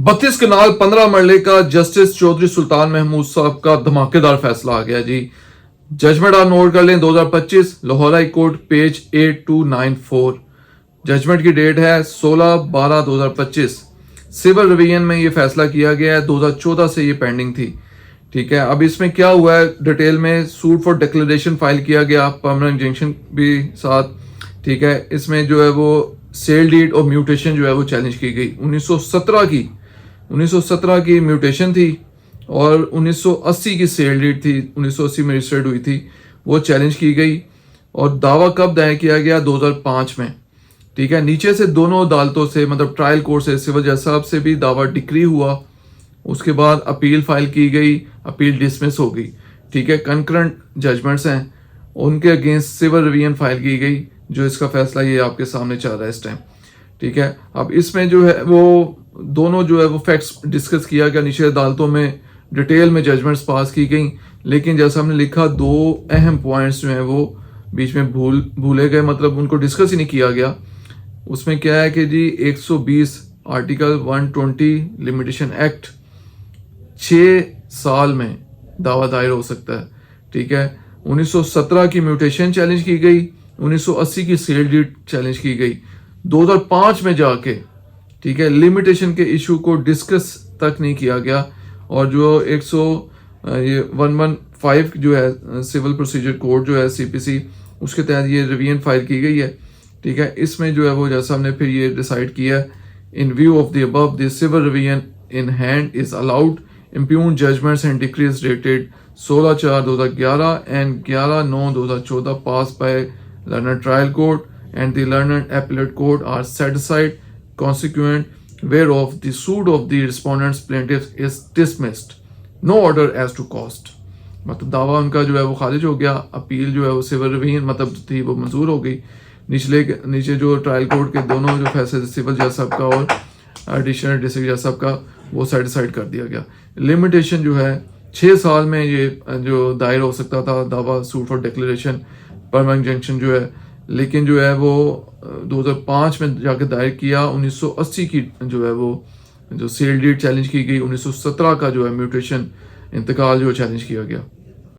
32 कनाल 15 मरले का जस्टिस चौधरी सुल्तान महमूद साहब का धमाकेदार फैसला आ गया जी। जजमेंट आप नोट कर लें, 2025 Lahore high court page 8294। Judgment की डेट है 16/12/2025। सिविल रिवीजन में ये फैसला किया गया है, 2014 से ये पेंडिंग थी। ठीक है, अब इसमें क्या हुआ है डिटेल में, सूट फॉर डिक्लेरेशन फाइल किया गया, परमानेंट इंजंक्शन भी साथ। ठीक है, इसमें जो है वो सेल डीड और म्यूटेशन जो है वो चैलेंज की गई। 1917 की म्यूटेशन थी और 1980 की सेल डीड थी, 1980 में रजिस्टर्ड हुई थी, वो चैलेंज की गई। और दावा कब दायर किया गया? 2005 में। ठीक है, नीचे से दोनों अदालतों से, मतलब ट्रायल कोर्ट से, सिविल जज साहब से भी दावा डिक्री हुआ। उसके बाद अपील फाइल की गई, अपील डिसमिस हो गई। ठीक है, कंकरेंट जजमेंट्स हैं, उनके अगेंस्ट सिविल रिवीजन फाइल की गई, जो इसका फैसला ये आपके सामने चल रहा है इस टाइम। ठीक है, अब इसमें जो है वो दोनों जो है वो फैक्ट्स डिस्कस किया गया, नीचे अदालतों में डिटेल में जजमेंट्स पास की गई। लेकिन जैसा हमने लिखा, दो अहम पॉइंट्स जो हैं वो बीच में भूले गए, मतलब उनको डिस्कस ही नहीं किया गया। उसमें क्या है कि जी 120 आर्टिकल 120 लिमिटेशन एक्ट 6 साल में दावा दायर हो सकता है। ठीक है, 1917 की म्यूटेशन चैलेंज की गई, 1980 की सेल डीड चैलेंज की गई, 2005 में जाके, ठीक है, लिमिटेशन के इशू को डिस्कस तक नहीं किया गया। और जो 115 जो है सिविल प्रोसीजर कोड जो है सीपीसी, उसके तहत ये रिवीजन फाइल की गई है। ठीक है, इसमें जो है वो जैसा हमने फिर ये डिसाइड किया, in view of the above the civil revision in hand is allowed impugn judgments and decrees dated 16/4/2011 and 11/9/2014 pass by learner trial court and the learned appellate court are set aside consequent whereof the suit of the respondents plaintiffs is dismissed, no order as to cost। मतलब दावा उनका जो है वो खारिज हो गया, appeal जो है वो सिविल रिवीजन मतलब थी वो मंजूर हो गई। नीचे जो ट्रायल कोर्ट के दोनों जो फैसले सिविल जज साहब का और एडिशनल डिस्ट्रिक्ट जज साहब का, वो सेटिसाइड कर दिया गया। लिमिटेशन जो है 6 साल में ये जो दायर हो सकता था दावा, suit for declaration, permanent injunction जो है, लेकिन जो है वो 2005 में जाकर दायर किया। 1980 की जो है वो जो सेल डीड चैलेंज की गई, 1917 का जो है म्यूटेशन इंतकाल जो चैलेंज किया गया।